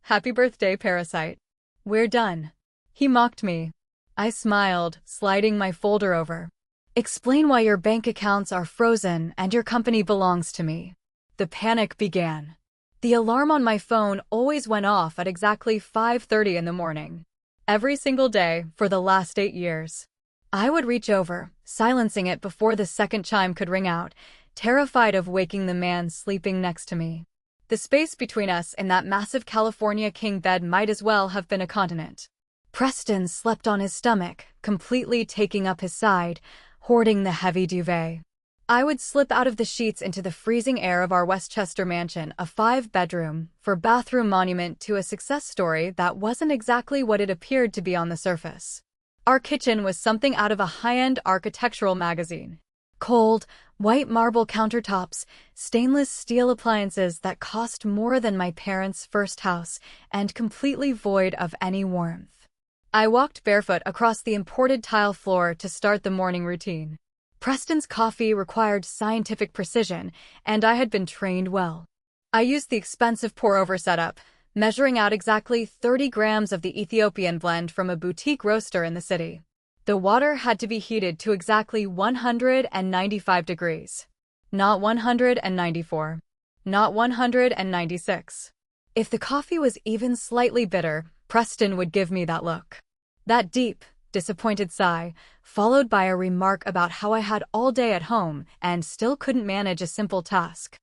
Happy birthday, Parasite. We're done. He mocked me. I smiled, sliding my folder over. Explain why your bank accounts are frozen and your company belongs to me. The panic began. The alarm on my phone always went off at exactly 5:30 in the morning. Every single day for the last 8 years. I would reach over, silencing it before the second chime could ring out, terrified of waking the man sleeping next to me. The space between us in that massive California king bed might as well have been a continent. Preston slept on his stomach, completely taking up his side, hoarding the heavy duvet. I would slip out of the sheets into the freezing air of our Westchester mansion, a 5-bedroom, 4-bathroom monument to a success story that wasn't exactly what it appeared to be on the surface. Our kitchen was something out of a high-end architectural magazine. Cold, white marble countertops, stainless steel appliances that cost more than my parents' first house, and completely void of any warmth. I walked barefoot across the imported tile floor to start the morning routine. Preston's coffee required scientific precision, and I had been trained well. I used the expensive pour-over setup, measuring out exactly 30 grams of the Ethiopian blend from a boutique roaster in the city. The water had to be heated to exactly 195 degrees. Not 194. Not 196. If the coffee was even slightly bitter, Preston would give me that look. That deep, disappointed sigh, followed by a remark about how I had all day at home and still couldn't manage a simple task.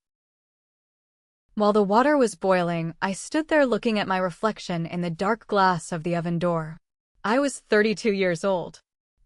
While the water was boiling, I stood there looking at my reflection in the dark glass of the oven door. I was 32 years old.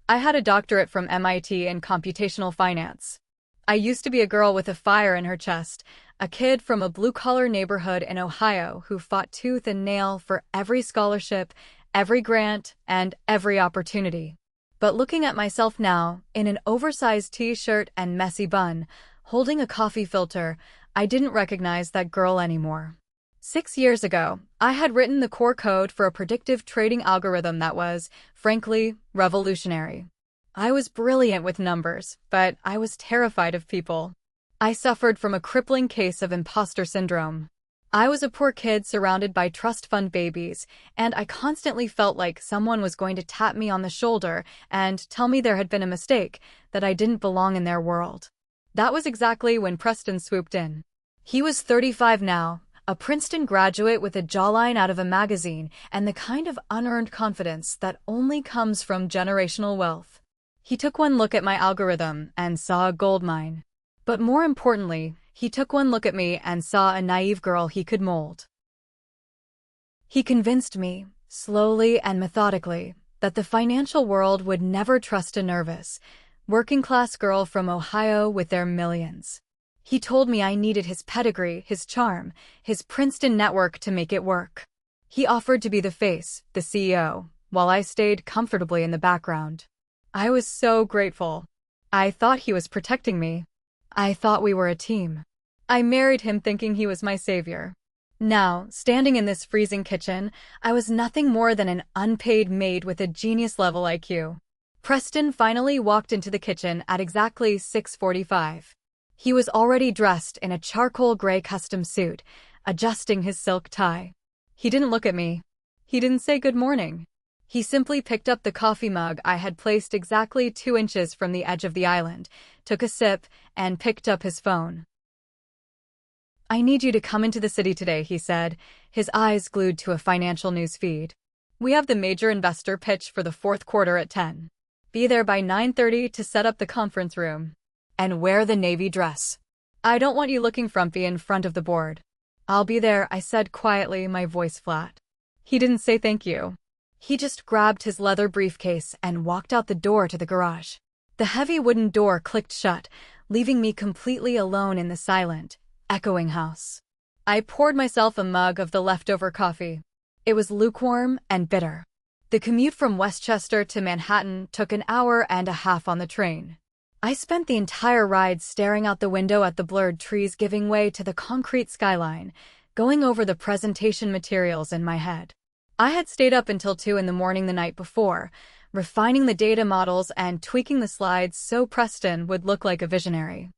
I had a doctorate from MIT in computational finance. I used to be a girl with a fire in her chest, a kid from a blue-collar neighborhood in Ohio who fought tooth and nail for every scholarship, every grant, and every opportunity. But looking at myself now, in an oversized t-shirt and messy bun, holding a coffee filter, I didn't recognize that girl anymore. 6 years ago, I had written the core code for a predictive trading algorithm that was, frankly, revolutionary. I was brilliant with numbers, but I was terrified of people. I suffered from a crippling case of imposter syndrome. I was a poor kid surrounded by trust fund babies, and I constantly felt like someone was going to tap me on the shoulder and tell me there had been a mistake, that I didn't belong in their world. That was exactly when Preston swooped in. He was 35 now, a Princeton graduate with a jawline out of a magazine and the kind of unearned confidence that only comes from generational wealth. He took one look at my algorithm and saw a goldmine. But more importantly, he took one look at me and saw a naive girl he could mold. He convinced me, slowly and methodically, that the financial world would never trust a nervous, working-class girl from Ohio with their millions. He told me I needed his pedigree, his charm, his Princeton network to make it work. He offered to be the face, the CEO, while I stayed comfortably in the background. I was so grateful. I thought he was protecting me. I thought we were a team. I married him thinking he was my savior. Now, standing in this freezing kitchen, I was nothing more than an unpaid maid with a genius-level IQ. Preston finally walked into the kitchen at exactly 6:45. He was already dressed in a charcoal gray custom suit, adjusting his silk tie. He didn't look at me. He didn't say good morning. He simply picked up the coffee mug I had placed exactly 2 inches from the edge of the island, took a sip, and picked up his phone. "I need you to come into the city today," he said, his eyes glued to a financial news feed. "We have the major investor pitch for the 4th quarter at 10. Be there by 9:30 to set up the conference room. And wear the navy dress. I don't want you looking frumpy in front of the board." "I'll be there," I said quietly, my voice flat. He didn't say thank you. He just grabbed his leather briefcase and walked out the door to the garage. The heavy wooden door clicked shut, leaving me completely alone in the silent, echoing house. I poured myself a mug of the leftover coffee. It was lukewarm and bitter. The commute from Westchester to Manhattan took an hour and a half on the train. I spent the entire ride staring out the window at the blurred trees giving way to the concrete skyline, going over the presentation materials in my head. I had stayed up until 2 in the morning the night before, refining the data models and tweaking the slides so Preston would look like a visionary.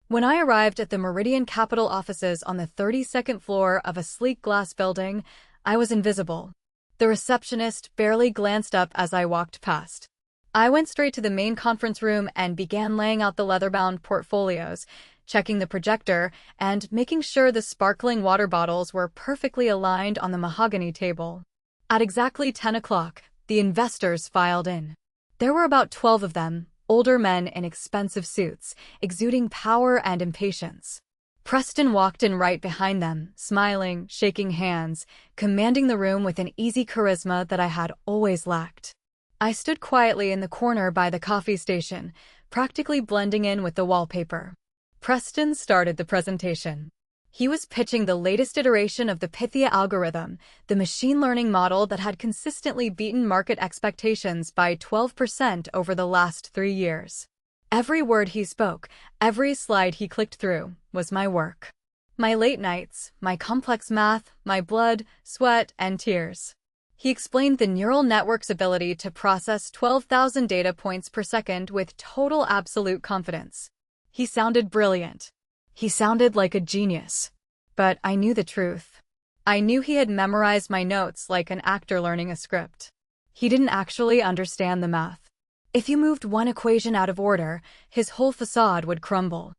When I arrived at the Meridian Capital offices on the 32nd floor of a sleek glass building, I was invisible. The receptionist barely glanced up as I walked past. I went straight to the main conference room and began laying out the leather-bound portfolios, checking the projector, and making sure the sparkling water bottles were perfectly aligned on the mahogany table. At exactly 10 o'clock, the investors filed in. There were about 12 of them, older men in expensive suits, exuding power and impatience. Preston walked in right behind them, smiling, shaking hands, commanding the room with an easy charisma that I had always lacked. I stood quietly in the corner by the coffee station, practically blending in with the wallpaper. Preston started the presentation. He was pitching the latest iteration of the Pythia algorithm, the machine learning model that had consistently beaten market expectations by 12% over the last 3 years. Every word he spoke, every slide he clicked through, was my work. My late nights, my complex math, my blood, sweat, and tears. He explained the neural network's ability to process 12,000 data points per second with total absolute confidence. He sounded brilliant. He sounded like a genius. But I knew the truth. I knew he had memorized my notes like an actor learning a script. He didn't actually understand the math. If you moved one equation out of order, his whole facade would crumble.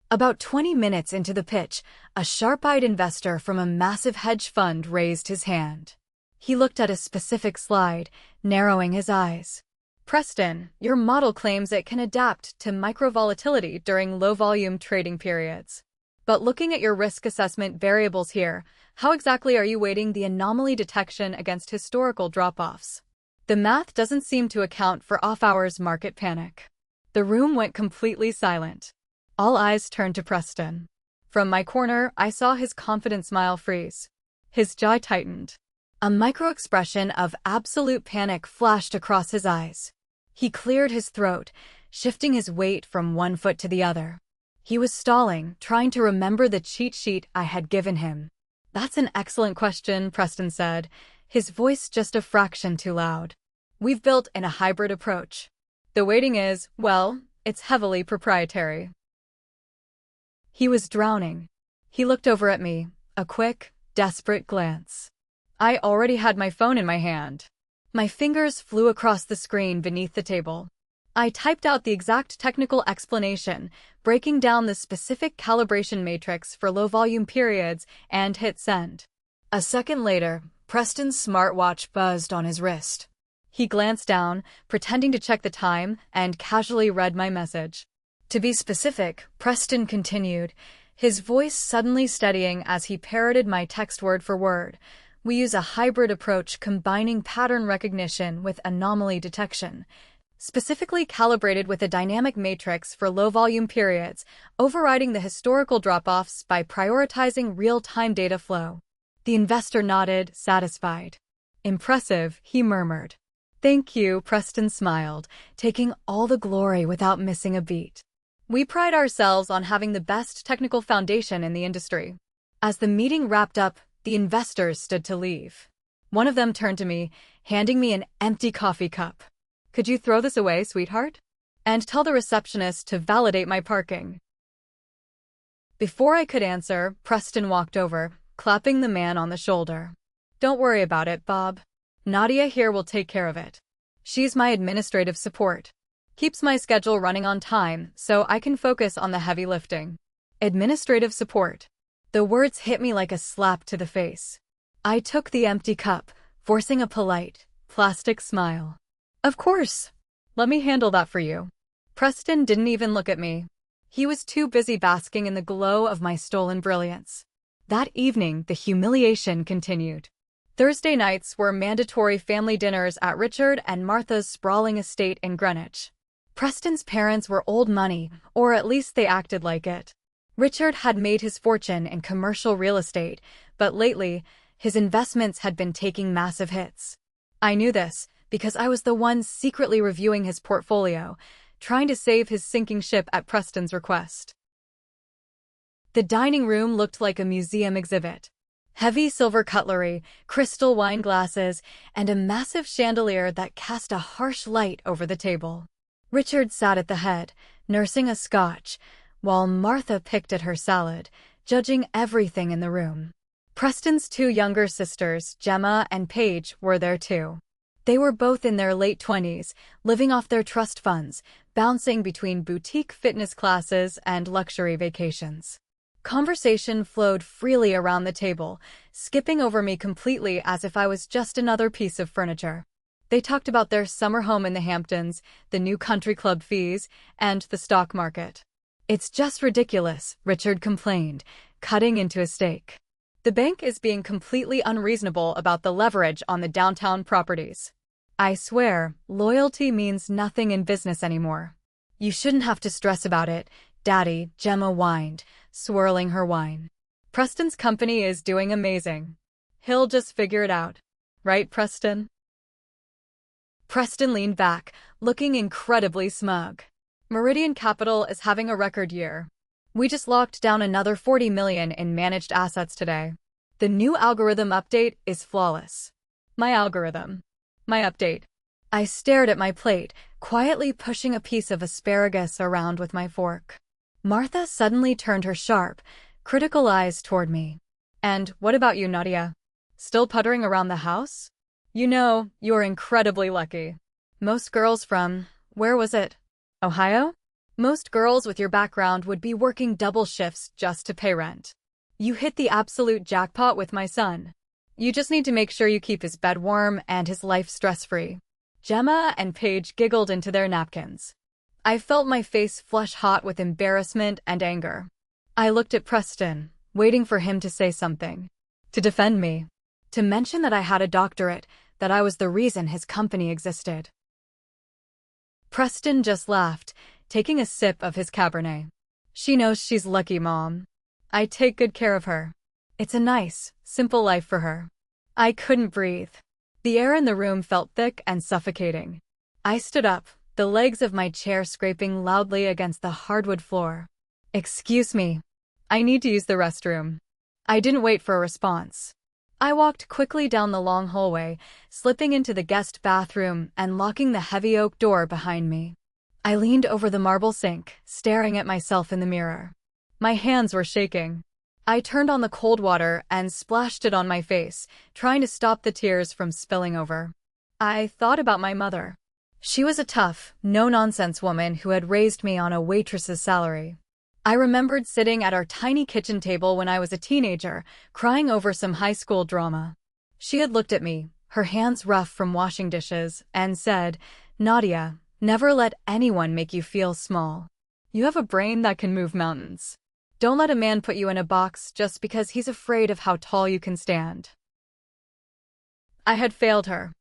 About 20 minutes into the pitch, a sharp-eyed investor from a massive hedge fund raised his hand. He looked at a specific slide, narrowing his eyes. Preston, your model claims it can adapt to microvolatility during low-volume trading periods. But looking at your risk assessment variables here, how exactly are you weighting the anomaly detection against historical drop-offs? The math doesn't seem to account for off-hours market panic. The room went completely silent. All eyes turned to Preston. From my corner, I saw his confident smile freeze. His jaw tightened. A micro-expression of absolute panic flashed across his eyes. He cleared his throat, shifting his weight from one foot to the other. He was stalling, trying to remember the cheat sheet I had given him. That's an excellent question, Preston said, his voice just a fraction too loud. We've built in a hybrid approach. The weighting is, well, it's heavily proprietary. He was drowning. He looked over at me, a quick, desperate glance. I already had my phone in my hand. My fingers flew across the screen beneath the table. I typed out the exact technical explanation, breaking down the specific calibration matrix for low-volume periods, and hit send. A second later, Preston's smartwatch buzzed on his wrist. He glanced down, pretending to check the time, and casually read my message. To be specific, Preston continued, his voice suddenly steadying as he parroted my text word for word. We use a hybrid approach combining pattern recognition with anomaly detection, specifically calibrated with a dynamic matrix for low-volume periods, overriding the historical drop-offs by prioritizing real-time data flow. The investor nodded, satisfied. Impressive, he murmured. Thank you, Preston smiled, taking all the glory without missing a beat. We pride ourselves on having the best technical foundation in the industry. As the meeting wrapped up, the investors stood to leave. One of them turned to me, handing me an empty coffee cup. Could you throw this away, sweetheart? And tell the receptionist to validate my parking. Before I could answer, Preston walked over, clapping the man on the shoulder. Don't worry about it, Bob. Nadia here will take care of it. She's my administrative support. Keeps my schedule running on time, so I can focus on the heavy lifting. Administrative support. The words hit me like a slap to the face. I took the empty cup, forcing a polite, plastic smile. Of course. Let me handle that for you. Preston didn't even look at me. He was too busy basking in the glow of my stolen brilliance. That evening, the humiliation continued. Thursday nights were mandatory family dinners at Richard and Martha's sprawling estate in Greenwich. Preston's parents were old money, or at least they acted like it. Richard had made his fortune in commercial real estate, but lately, his investments had been taking massive hits. I knew this because I was the one secretly reviewing his portfolio, trying to save his sinking ship at Preston's request. The dining room looked like a museum exhibit. Heavy silver cutlery, crystal wine glasses, and a massive chandelier that cast a harsh light over the table. Richard sat at the head, nursing a scotch, while Martha picked at her salad, judging everything in the room. Preston's two younger sisters, Gemma and Paige, were there too. They were both in their late 20s, living off their trust funds, bouncing between boutique fitness classes and luxury vacations. Conversation flowed freely around the table, skipping over me completely as if I was just another piece of furniture. They talked about their summer home in the Hamptons, the new country club fees, and the stock market. "It's just ridiculous," Richard complained, cutting into a steak. "The bank is being completely unreasonable about the leverage on the downtown properties. I swear, loyalty means nothing in business anymore." "You shouldn't have to stress about it, Daddy," Gemma whined, swirling her wine. "Preston's company is doing amazing. He'll just figure it out. Right, Preston?" Preston leaned back, looking incredibly smug. "Meridian Capital is having a record year. We just locked down another $40 million in managed assets today. The new algorithm update is flawless." "My algorithm? My update?" I stared at my plate, quietly pushing a piece of asparagus around with my fork. Martha suddenly turned her sharp, critical eyes toward me. "And what about you, Nadia? Still puttering around the house? You know, you're incredibly lucky. Most girls from, where was it? Ohio? Most girls with your background would be working double shifts just to pay rent. You hit the absolute jackpot with my son. You just need to make sure you keep his bed warm and his life stress-free." Gemma and Paige giggled into their napkins. I felt my face flush hot with embarrassment and anger. I looked at Preston, waiting for him to say something. To defend me. To mention that I had a doctorate, that I was the reason his company existed. Preston just laughed, taking a sip of his Cabernet. "She knows she's lucky, Mom. I take good care of her. It's a nice, simple life for her." I couldn't breathe. The air in the room felt thick and suffocating. I stood up, the legs of my chair scraping loudly against the hardwood floor. "Excuse me. I need to use the restroom." I didn't wait for a response. I walked quickly down the long hallway, slipping into the guest bathroom and locking the heavy oak door behind me. I leaned over the marble sink, staring at myself in the mirror. My hands were shaking. I turned on the cold water and splashed it on my face, trying to stop the tears from spilling over. I thought about my mother. She was a tough, no-nonsense woman who had raised me on a waitress's salary. I remembered sitting at our tiny kitchen table when I was a teenager, crying over some high school drama. She had looked at me, her hands rough from washing dishes, and said, "Nadia, never let anyone make you feel small. You have a brain that can move mountains. Don't let a man put you in a box just because he's afraid of how tall you can stand." I had failed her.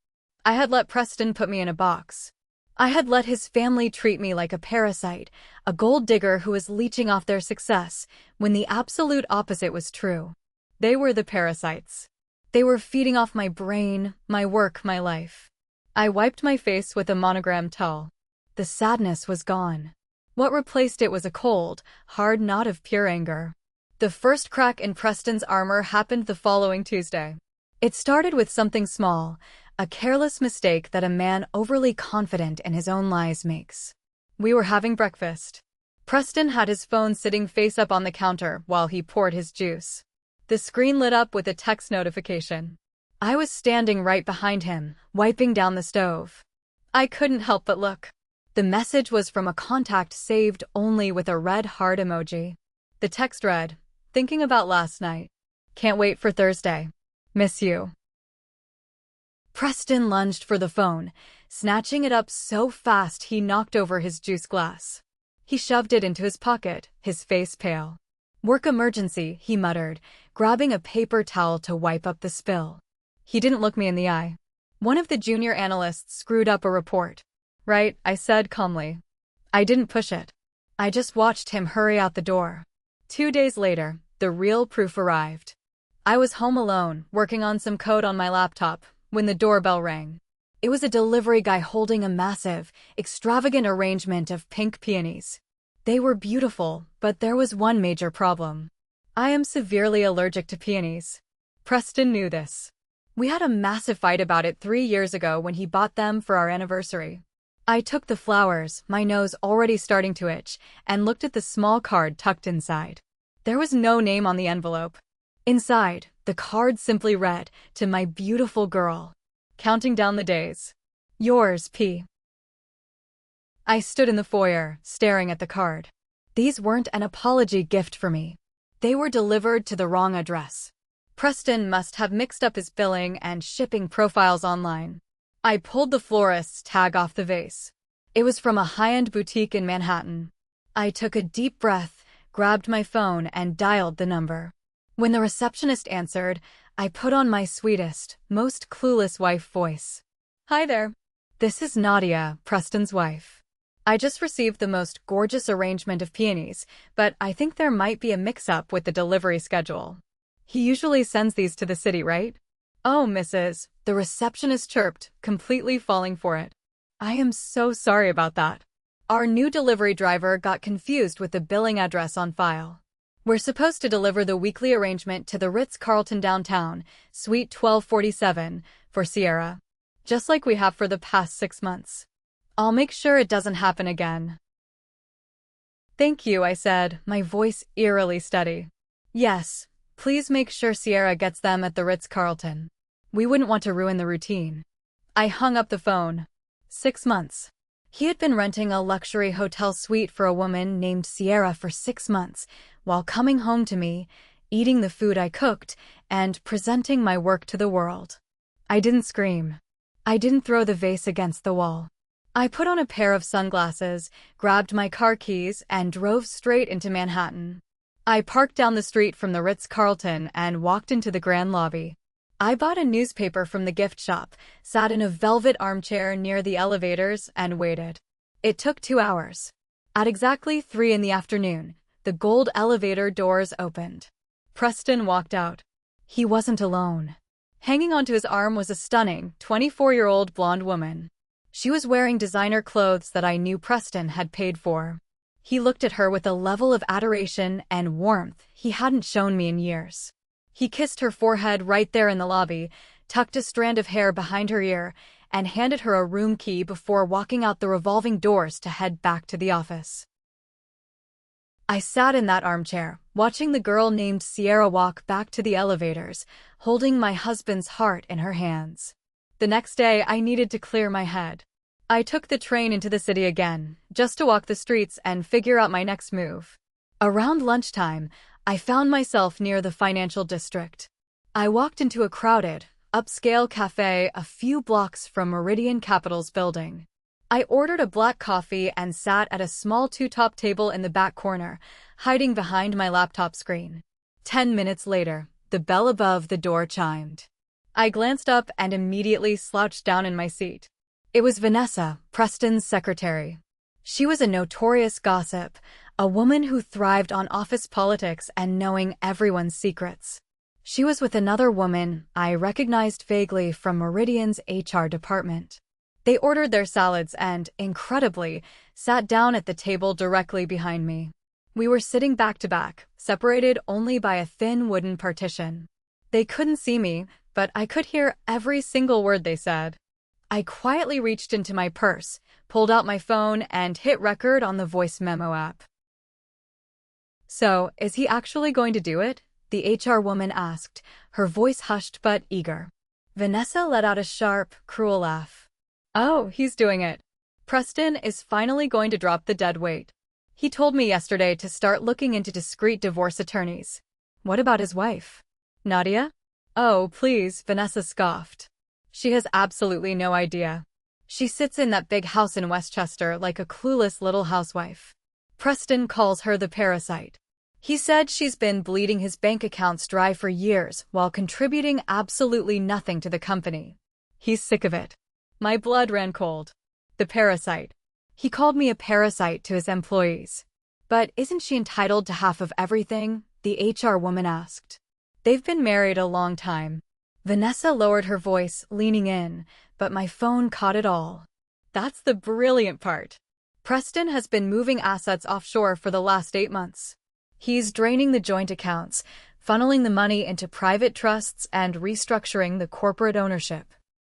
I had let Preston put me in a box. I had let his family treat me like a parasite, a gold digger who was leeching off their success, when the absolute opposite was true. They were the parasites. They were feeding off my brain, my work, my life. I wiped my face with a monogram towel. The sadness was gone. What replaced it was a cold, hard knot of pure anger. The first crack in Preston's armor happened the following Tuesday. It started with something small, a careless mistake that a man overly confident in his own lies makes. We were having breakfast. Preston had his phone sitting face up on the counter while he poured his juice. The screen lit up with a text notification. I was standing right behind him, wiping down the stove. I couldn't help but look. The message was from a contact saved only with a red heart emoji. The text read, "Thinking about last night. Can't wait for Thursday. Miss you." Preston lunged for the phone, snatching it up so fast he knocked over his juice glass. He shoved it into his pocket, his face pale. "Work emergency," he muttered, grabbing a paper towel to wipe up the spill. He didn't look me in the eye. One of the junior analysts screwed up a report. "Right," I said calmly. I didn't push it. I just watched him hurry out the door. 2 days later, the real proof arrived. I was home alone, working on some code on my laptop, when the doorbell rang. It was a delivery guy holding a massive, extravagant arrangement of pink peonies. They were beautiful, but there was one major problem. I am severely allergic to peonies. Preston knew this. We had a massive fight about it 3 years ago when he bought them for our anniversary. I took the flowers, my nose already starting to itch, and looked at the small card tucked inside. There was no name on the envelope. Inside, the card simply read, "To my beautiful girl. Counting down the days. Yours, P." I stood in the foyer, staring at the card. These weren't an apology gift for me. They were delivered to the wrong address. Preston must have mixed up his billing and shipping profiles online. I pulled the florist's tag off the vase. It was from a high-end boutique in Manhattan. I took a deep breath, grabbed my phone, and dialed the number. When the receptionist answered, I put on my sweetest, most clueless wife voice. "Hi there. This is Nadia, Preston's wife. I just received the most gorgeous arrangement of peonies, but I think there might be a mix-up with the delivery schedule. He usually sends these to the city, right?" "Oh, Mrs." the receptionist chirped, completely falling for it. "I am so sorry about that. Our new delivery driver got confused with the billing address on file. We're supposed to deliver the weekly arrangement to the Ritz-Carlton downtown, Suite 1247, for Sierra, just like we have for the past 6 months. I'll make sure it doesn't happen again." "Thank you," I said, my voice eerily steady. "Yes, please make sure Sierra gets them at the Ritz-Carlton. We wouldn't want to ruin the routine." I hung up the phone. 6 months. He had been renting a luxury hotel suite for a woman named Sierra for 6 months, while coming home to me, eating the food I cooked, and presenting my work to the world. I didn't scream. I didn't throw the vase against the wall. I put on a pair of sunglasses, grabbed my car keys, and drove straight into Manhattan. I parked down the street from the Ritz-Carlton and walked into the grand lobby. I bought a newspaper from the gift shop, sat in a velvet armchair near the elevators, and waited. It took 2 hours. At exactly 3 in the afternoon, the gold elevator doors opened. Preston walked out. He wasn't alone. Hanging onto his arm was a stunning, 24-year-old blonde woman. She was wearing designer clothes that I knew Preston had paid for. He looked at her with a level of adoration and warmth he hadn't shown me in years. He kissed her forehead right there in the lobby, tucked a strand of hair behind her ear, and handed her a room key before walking out the revolving doors to head back to the office. I sat in that armchair, watching the girl named Sierra walk back to the elevators, holding my husband's heart in her hands. The next day, I needed to clear my head. I took the train into the city again, just to walk the streets and figure out my next move. Around lunchtime, I found myself near the financial district. I walked into a crowded, upscale cafe a few blocks from Meridian Capital's building. I ordered a black coffee and sat at a small two-top table in the back corner, hiding behind my laptop screen. 10 minutes later, the bell above the door chimed. I glanced up and immediately slouched down in my seat. It was Vanessa, Preston's secretary. She was a notorious gossip, a woman who thrived on office politics and knowing everyone's secrets. She was with another woman I recognized vaguely from Meridian's HR department. They ordered their salads and, incredibly, sat down at the table directly behind me. We were sitting back to back, separated only by a thin wooden partition. They couldn't see me, but I could hear every single word they said. I quietly reached into my purse, pulled out my phone, and hit record on the voice memo app. "So, is he actually going to do it?" the HR woman asked, her voice hushed but eager. Vanessa let out a sharp, cruel laugh. "Oh, he's doing it. Preston is finally going to drop the dead weight. He told me yesterday to start looking into discreet divorce attorneys." "What about his wife? Nadia?" "Oh, please," Vanessa scoffed. "She has absolutely no idea. She sits in that big house in Westchester like a clueless little housewife. Preston calls her the Parasite. He said she's been bleeding his bank accounts dry for years while contributing absolutely nothing to the company. He's sick of it." My blood ran cold. The Parasite. He called me a parasite to his employees. "But isn't she entitled to half of everything?" the HR woman asked. "They've been married a long time." Vanessa lowered her voice, leaning in, but my phone caught it all. "That's the brilliant part. Preston has been moving assets offshore for the last 8 months. He's draining the joint accounts, funneling the money into private trusts, and restructuring the corporate ownership.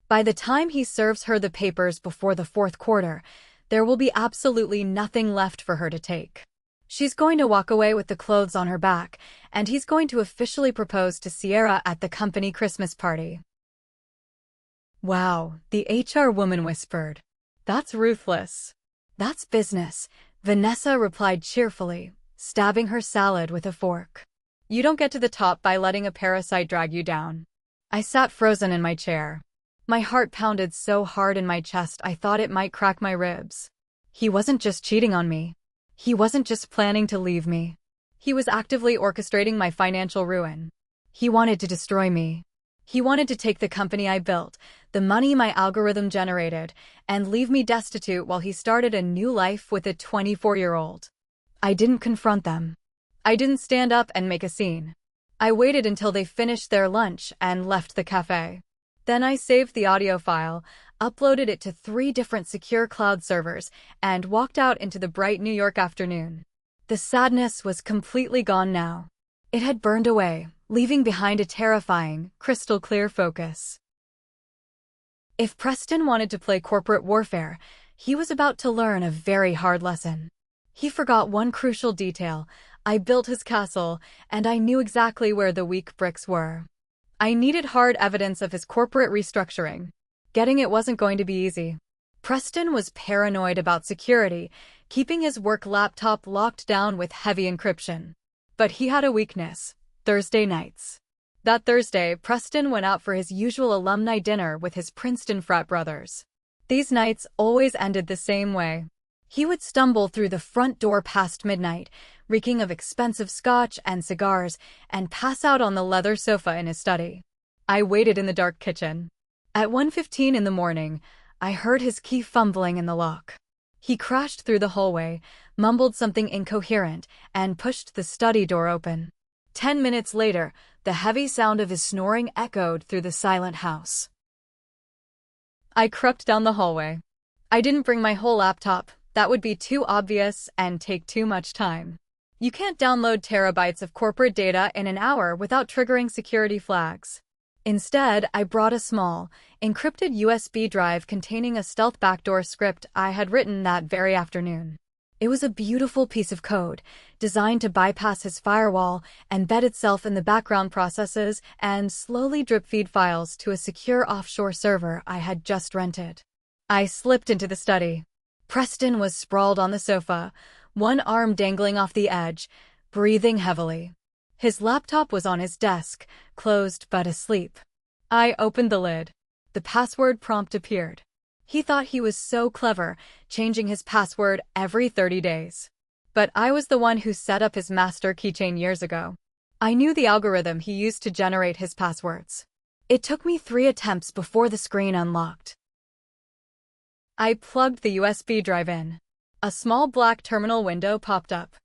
By the time he serves her the papers before the 4th quarter, There will be absolutely nothing left for her to take. She's going to walk away with the clothes on her back, and he's going to officially propose to Sierra at the company Christmas party. Wow, the HR woman whispered. That's ruthless. That's business, Vanessa replied cheerfully, stabbing her salad with a fork. You don't get to the top by letting a parasite drag you down. I sat frozen in my chair. My heart pounded so hard in my chest I thought it might crack my ribs. He wasn't just cheating on me. He wasn't just planning to leave me. He was actively orchestrating my financial ruin. He wanted to destroy me. He wanted to take the company I built, the money my algorithm generated, and leave me destitute while he started a new life with a 24-year-old. I didn't confront them. I didn't stand up and make a scene. I waited until they finished their lunch and left the cafe. Then I saved the audio file, uploaded it to 3 different secure cloud servers, and walked out into the bright New York afternoon. The sadness was completely gone now. It had burned away, leaving behind a terrifying, crystal-clear focus. If Preston wanted to play corporate warfare, he was about to learn a very hard lesson. He forgot one crucial detail. I built his castle, and I knew exactly where the weak bricks were. I needed hard evidence of his corporate restructuring. Getting it wasn't going to be easy. Preston was paranoid about security, keeping his work laptop locked down with heavy encryption. But he had a weakness: Thursday nights. That Thursday, Preston went out for his usual alumni dinner with his Princeton frat brothers. These nights always ended the same way. He would stumble through the front door past midnight, reeking of expensive scotch and cigars, and pass out on the leather sofa in his study. I waited in the dark kitchen. At 1:15 in the morning, I heard his key fumbling in the lock. He crashed through the hallway, mumbled something incoherent, and pushed the study door open. 10 minutes later, the heavy sound of his snoring echoed through the silent house. I crept down the hallway. I didn't bring my whole laptop. That would be too obvious and take too much time. You can't download terabytes of corporate data in an hour without triggering security flags. Instead, I brought a small, encrypted USB drive containing a stealth backdoor script I had written that very afternoon. It was a beautiful piece of code, designed to bypass his firewall, embed itself in the background processes, and slowly drip-feed files to a secure offshore server I had just rented. I slipped into the study. Preston was sprawled on the sofa, one arm dangling off the edge, breathing heavily. His laptop was on his desk, closed but asleep. I opened the lid. The password prompt appeared. He thought he was so clever, changing his password every 30 days. But I was the one who set up his master keychain years ago. I knew the algorithm he used to generate his passwords. It took me 3 attempts before the screen unlocked. I plugged the USB drive in. A small black terminal window popped up.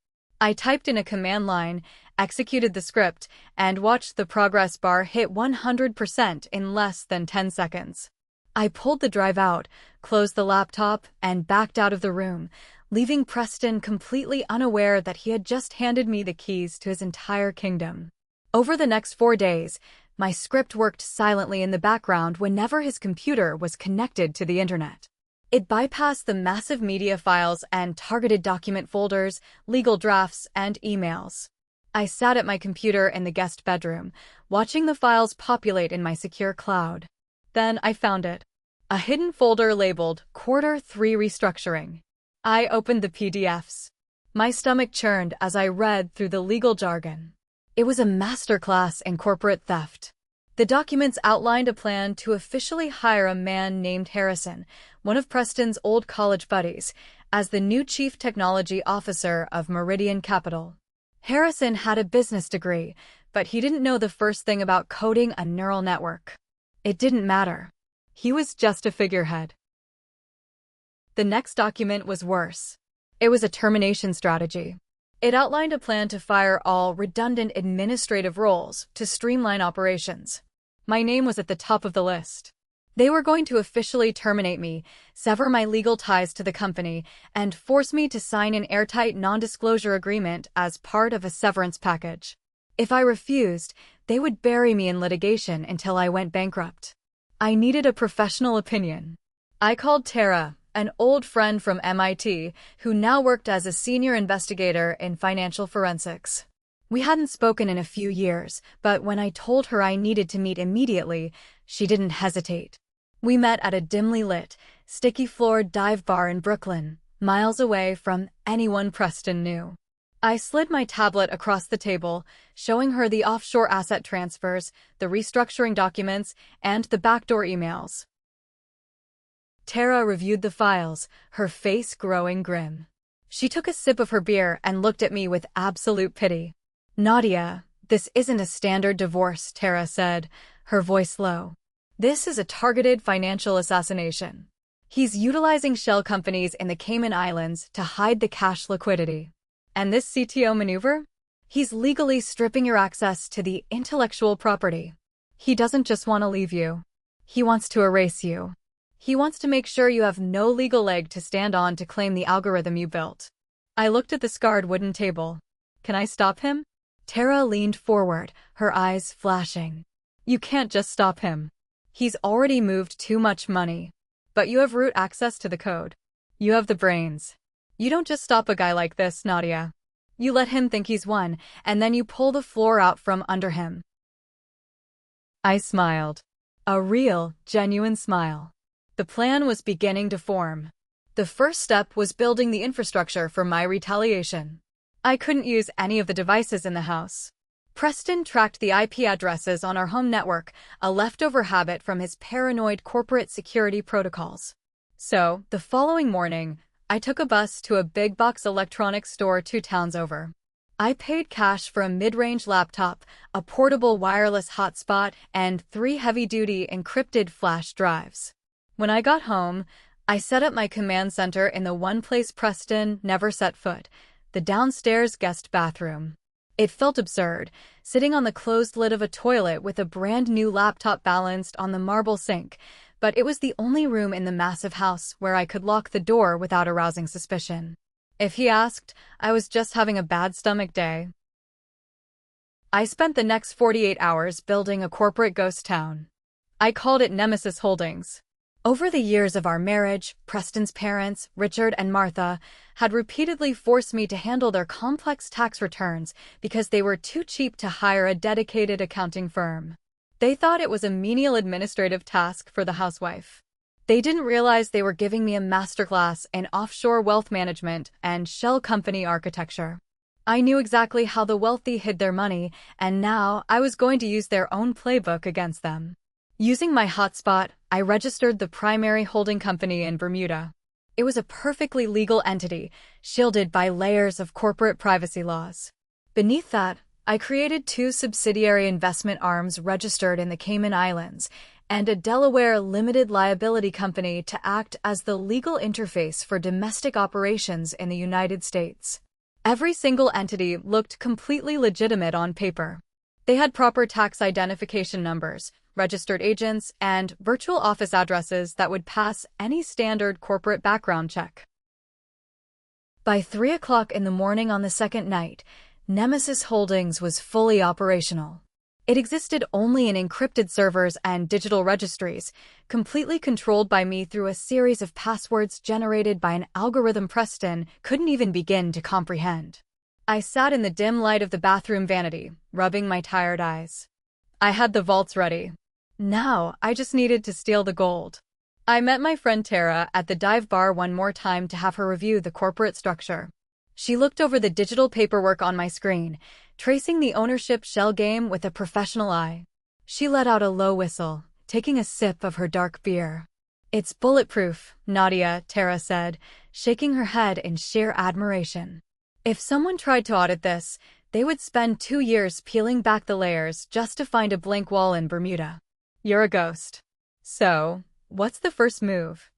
I typed in a command line, executed the script, and watched the progress bar hit 100% in less than 10 seconds. I pulled the drive out, closed the laptop, and backed out of the room, leaving Preston completely unaware that he had just handed me the keys to his entire kingdom. Over the next 4 days, my script worked silently in the background whenever his computer was connected to the internet. It bypassed the massive media files and targeted document folders, legal drafts, and emails. I sat at my computer in the guest bedroom, watching the files populate in my secure cloud. Then I found it. A hidden folder labeled Q3 Restructuring. I opened the PDFs. My stomach churned as I read through the legal jargon. It was a masterclass in corporate theft. The documents outlined a plan to officially hire a man named Harrison, one of Preston's old college buddies, as the new chief technology officer of Meridian Capital. Harrison had a business degree, but he didn't know the first thing about coding a neural network. It didn't matter. He was just a figurehead. The next document was worse. It was a termination strategy. It outlined a plan to fire all redundant administrative roles to streamline operations. My name was at the top of the list. They were going to officially terminate me, sever my legal ties to the company, and force me to sign an airtight non-disclosure agreement as part of a severance package. If I refused, they would bury me in litigation until I went bankrupt. I needed a professional opinion. I called Tara, an old friend from MIT who now worked as a senior investigator in financial forensics. We hadn't spoken in a few years, but when I told her I needed to meet immediately, she didn't hesitate. We met at a dimly lit, sticky-floored dive bar in Brooklyn, miles away from anyone Preston knew. I slid my tablet across the table, showing her the offshore asset transfers, the restructuring documents, and the backdoor emails. Tara reviewed the files, her face growing grim. She took a sip of her beer and looked at me with absolute pity. "Nadia, this isn't a standard divorce," Tara said, her voice low. "This is a targeted financial assassination. He's utilizing shell companies in the Cayman Islands to hide the cash liquidity. And this CTO maneuver? He's legally stripping your access to the intellectual property. He doesn't just want to leave you. He wants to erase you. He wants to make sure you have no legal leg to stand on to claim the algorithm you built." I looked at the scarred wooden table. "Can I stop him?" Tara leaned forward, her eyes flashing. "You can't just stop him. He's already moved too much money. But you have root access to the code. You have the brains. You don't just stop a guy like this, Nadia. You let him think he's won, and then you pull the floor out from under him." I smiled. A real, genuine smile. The plan was beginning to form. The first step was building the infrastructure for my retaliation. I couldn't use any of the devices in the house. Preston tracked the IP addresses on our home network, a leftover habit from his paranoid corporate security protocols. So, the following morning, I took a bus to a big-box electronics store 2 towns over. I paid cash for a mid-range laptop, a portable wireless hotspot, and 3 heavy-duty encrypted flash drives. When I got home, I set up my command center in the one place Preston never set foot, the downstairs guest bathroom. It felt absurd, sitting on the closed lid of a toilet with a brand-new laptop balanced on the marble sink, but it was the only room in the massive house where I could lock the door without arousing suspicion. If he asked, I was just having a bad stomach day. I spent the next 48 hours building a corporate ghost town. I called it Nemesis Holdings. Over the years of our marriage, Preston's parents, Richard and Martha, had repeatedly forced me to handle their complex tax returns because they were too cheap to hire a dedicated accounting firm. They thought it was a menial administrative task for the housewife. They didn't realize they were giving me a masterclass in offshore wealth management and shell company architecture. I knew exactly how the wealthy hid their money, and now I was going to use their own playbook against them. Using my hotspot, I registered the primary holding company in Bermuda. It was a perfectly legal entity, shielded by layers of corporate privacy laws. Beneath that, I created 2 subsidiary investment arms registered in the Cayman Islands, and a Delaware limited liability company to act as the legal interface for domestic operations in the United States. Every single entity looked completely legitimate on paper. They had proper tax identification numbers, registered agents, and virtual office addresses that would pass any standard corporate background check. By 3 o'clock in the morning on the second night, Nemesis Holdings was fully operational. It existed only in encrypted servers and digital registries, completely controlled by me through a series of passwords generated by an algorithm Preston couldn't even begin to comprehend. I sat in the dim light of the bathroom vanity, rubbing my tired eyes. I had the vaults ready. Now, I just needed to steal the gold. I met my friend Tara at the dive bar one more time to have her review the corporate structure. She looked over the digital paperwork on my screen, tracing the ownership shell game with a professional eye. She let out a low whistle, taking a sip of her dark beer. "It's bulletproof, Nadia," Tara said, shaking her head in sheer admiration. "If someone tried to audit this, they would spend 2 years peeling back the layers just to find a blank wall in Bermuda. You're a ghost. So, what's the first move?"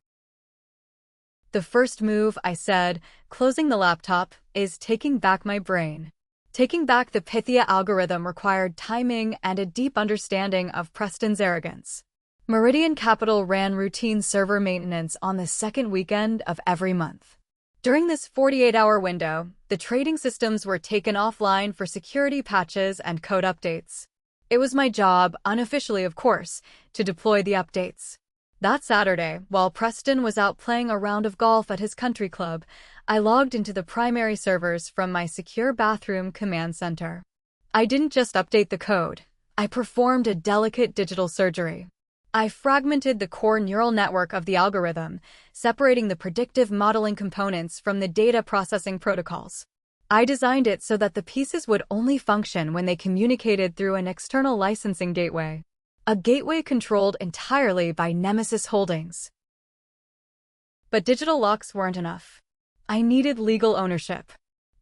"The first move," I said, closing the laptop, "is taking back my brain. Taking back the Pythia algorithm required timing and a deep understanding of Preston's arrogance. Meridian Capital ran routine server maintenance on the second weekend of every month. During this 48-hour window, the trading systems were taken offline for security patches and code updates. It was my job, unofficially of course, to deploy the updates. That Saturday, while Preston was out playing a round of golf at his country club, I logged into the primary servers from my secure bathroom command center. I didn't just update the code. I performed a delicate digital surgery. I fragmented the core neural network of the algorithm, separating the predictive modeling components from the data processing protocols. I designed it so that the pieces would only function when they communicated through an external licensing gateway. A gateway controlled entirely by Nemesis Holdings. But digital locks weren't enough. I needed legal ownership.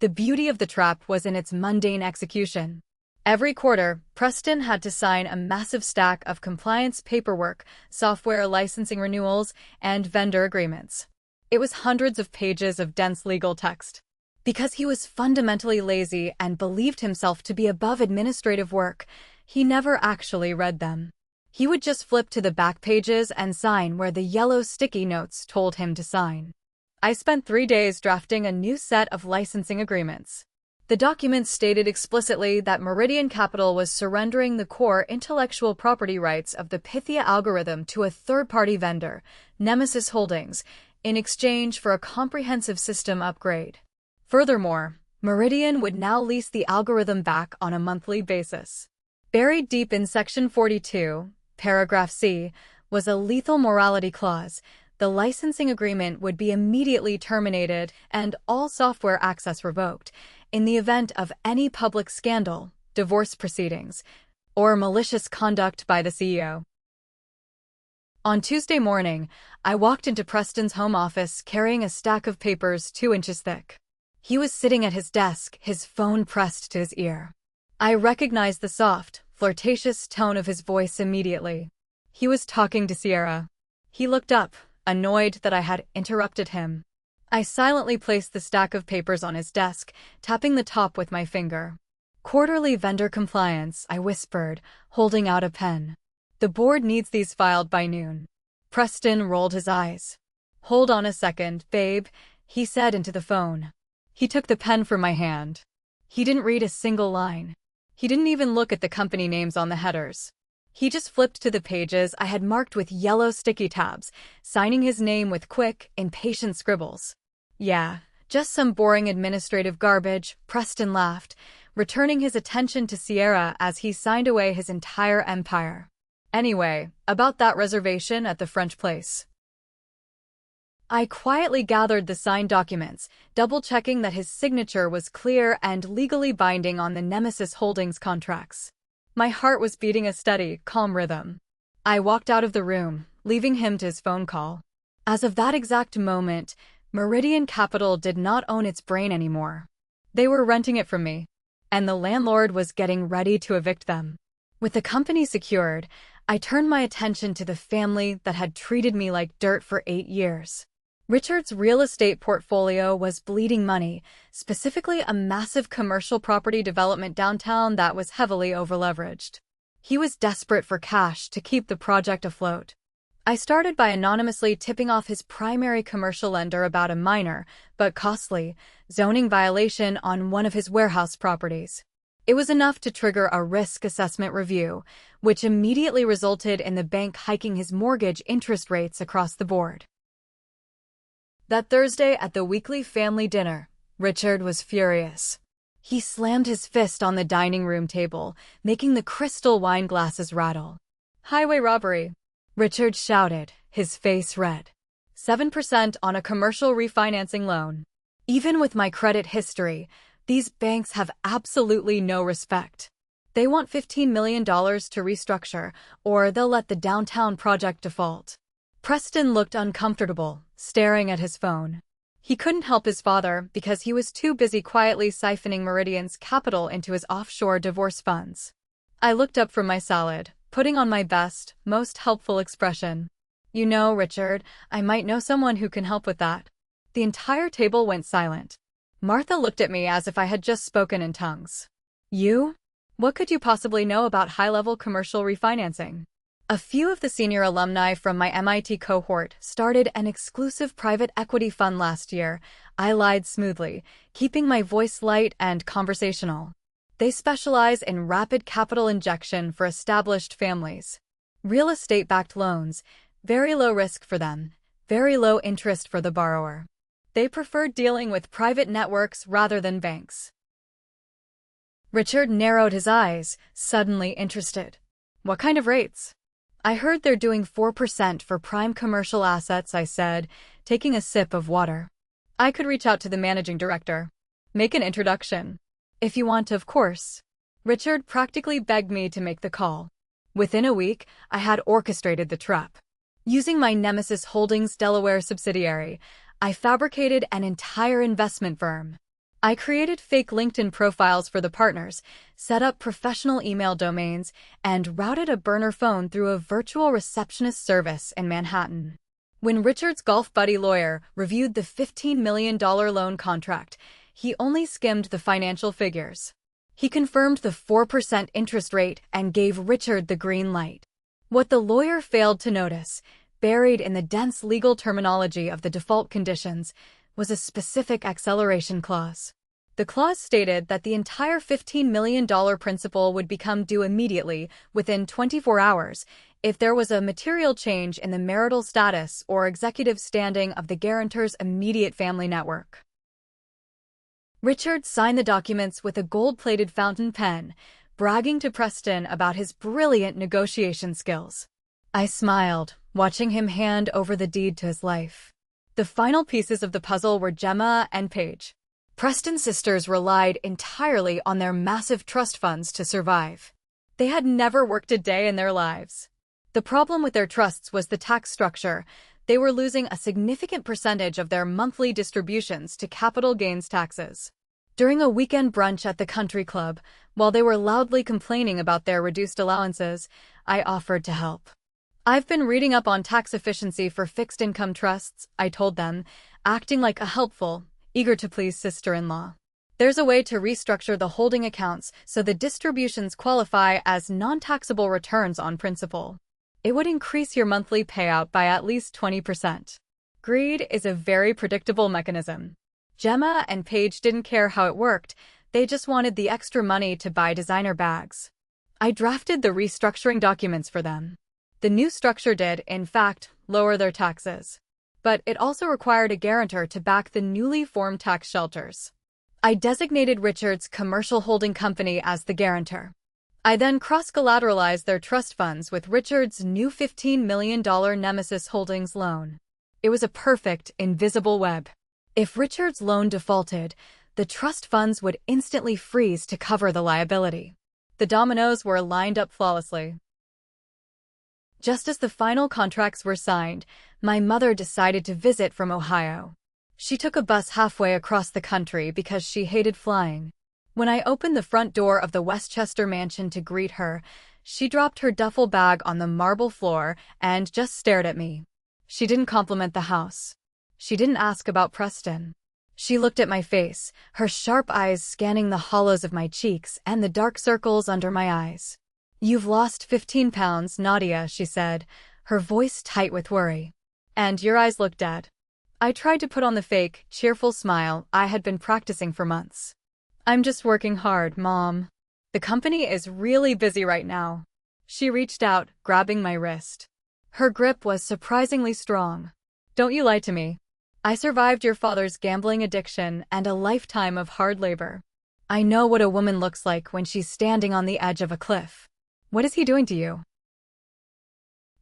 The beauty of the trap was in its mundane execution. Every quarter, Preston had to sign a massive stack of compliance paperwork, software licensing renewals, and vendor agreements. It was hundreds of pages of dense legal text. Because he was fundamentally lazy and believed himself to be above administrative work, he never actually read them. He would just flip to the back pages and sign where the yellow sticky notes told him to sign. I spent 3 days drafting a new set of licensing agreements. The documents stated explicitly that Meridian Capital was surrendering the core intellectual property rights of the Pythia algorithm to a third-party vendor, Nemesis Holdings, in exchange for a comprehensive system upgrade. Furthermore, Meridian would now lease the algorithm back on a monthly basis. Buried deep in Section 42, Paragraph C, was a lethal morality clause. The licensing agreement would be immediately terminated and all software access revoked in the event of any public scandal, divorce proceedings, or malicious conduct by the CEO. On Tuesday morning, I walked into Preston's home office carrying a stack of papers 2 inches thick. He was sitting at his desk, his phone pressed to his ear. I recognized the soft, flirtatious tone of his voice immediately. He was talking to Sierra. He looked up, annoyed that I had interrupted him. I silently placed the stack of papers on his desk, tapping the top with my finger. Quarterly vendor compliance, I whispered, holding out a pen. The board needs these filed by noon. Preston rolled his eyes. Hold on a second, babe, he said into the phone. He took the pen from my hand. He didn't read a single line. He didn't even look at the company names on the headers. He just flipped to the pages I had marked with yellow sticky tabs, signing his name with quick, impatient scribbles. Yeah, just some boring administrative garbage, Preston laughed, returning his attention to Sierra as he signed away his entire empire. Anyway, about that reservation at the French place. I quietly gathered the signed documents, double-checking that his signature was clear and legally binding on the Nemesis Holdings contracts. My heart was beating a steady, calm rhythm. I walked out of the room, leaving him to his phone call. As of that exact moment, Meridian Capital did not own its brain anymore. They were renting it from me, and the landlord was getting ready to evict them. With the company secured, I turned my attention to the family that had treated me like dirt for 8 years. Richard's real estate portfolio was bleeding money, specifically a massive commercial property development downtown that was heavily overleveraged. He was desperate for cash to keep the project afloat. I started by anonymously tipping off his primary commercial lender about a minor, but costly, zoning violation on one of his warehouse properties. It was enough to trigger a risk assessment review, which immediately resulted in the bank hiking his mortgage interest rates across the board. That Thursday at the weekly family dinner, Richard was furious. He slammed his fist on the dining room table, making the crystal wine glasses rattle. Highway robbery, Richard shouted, his face red. 7% on a commercial refinancing loan. Even with my credit history, these banks have absolutely no respect. They want $15 million to restructure, or they'll let the downtown project default. Preston looked uncomfortable, staring at his phone. He couldn't help his father because he was too busy quietly siphoning Meridian's capital into his offshore divorce funds. I looked up from my salad, putting on my best, most helpful expression. You know, Richard, I might know someone who can help with that. The entire table went silent. Martha looked at me as if I had just spoken in tongues. You? What could you possibly know about high-level commercial refinancing? A few of the senior alumni from my MIT cohort started an exclusive private equity fund last year. I lied smoothly, keeping my voice light and conversational. They specialize in rapid capital injection for established families. Real estate-backed loans, Very low risk for them, very low interest for the borrower. They preferred dealing with private networks rather than banks. Richard narrowed his eyes, suddenly interested. What kind of rates? I heard they're doing 4% for prime commercial assets, I said, taking a sip of water. I could reach out to the managing director. Make an introduction. If you want, of course. Richard practically begged me to make the call. Within a week, I had orchestrated the trap. Using my Nemesis Holdings Delaware subsidiary, I fabricated an entire investment firm. I created fake LinkedIn profiles for the partners, set up professional email domains, and routed a burner phone through a virtual receptionist service in Manhattan. When Richard's golf buddy lawyer reviewed the $15 million loan contract, he only skimmed the financial figures. He confirmed the 4% interest rate and gave Richard the green light. What the lawyer failed to notice, buried in the dense legal terminology of the default conditions, was a specific acceleration clause. The clause stated that the entire $15 million principal would become due immediately, within 24 hours, if there was a material change in the marital status or executive standing of the guarantor's immediate family network. Richard signed the documents with a gold-plated fountain pen, bragging to Preston about his brilliant negotiation skills. I smiled, watching him hand over the deed to his life. The final pieces of the puzzle were Gemma and Paige. Preston's sisters relied entirely on their massive trust funds to survive. They had never worked a day in their lives. The problem with their trusts was the tax structure. They were losing a significant percentage of their monthly distributions to capital gains taxes. During a weekend brunch at the country club, while they were loudly complaining about their reduced allowances, I offered to help. I've been reading up on tax efficiency for fixed income trusts, I told them, acting like a helpful, eager-to-please sister-in-law. There's a way to restructure the holding accounts so the distributions qualify as non-taxable returns on principal. It would increase your monthly payout by at least 20%. Greed is a very predictable mechanism. Gemma and Paige didn't care how it worked, they just wanted the extra money to buy designer bags. I drafted the restructuring documents for them. The new structure did, in fact, lower their taxes. But it also required a guarantor to back the newly formed tax shelters. I designated Richard's commercial holding company as the guarantor. I then cross-collateralized their trust funds with Richard's new $15 million Nemesis Holdings loan. It was a perfect, invisible web. If Richard's loan defaulted, the trust funds would instantly freeze to cover the liability. The dominoes were lined up flawlessly. Just as the final contracts were signed, my mother decided to visit from Ohio. She took a bus halfway across the country because she hated flying. When I opened the front door of the Westchester mansion to greet her, she dropped her duffel bag on the marble floor and just stared at me. She didn't compliment the house. She didn't ask about Preston. She looked at my face, her sharp eyes scanning the hollows of my cheeks and the dark circles under my eyes. "You've lost 15 pounds, Nadia," she said, her voice tight with worry. "And your eyes look dead." I tried to put on the fake, cheerful smile I had been practicing for months. "I'm just working hard, Mom. The company is really busy right now." She reached out, grabbing my wrist. Her grip was surprisingly strong. "Don't you lie to me. I survived your father's gambling addiction and a lifetime of hard labor. I know what a woman looks like when she's standing on the edge of a cliff. What is he doing to you?"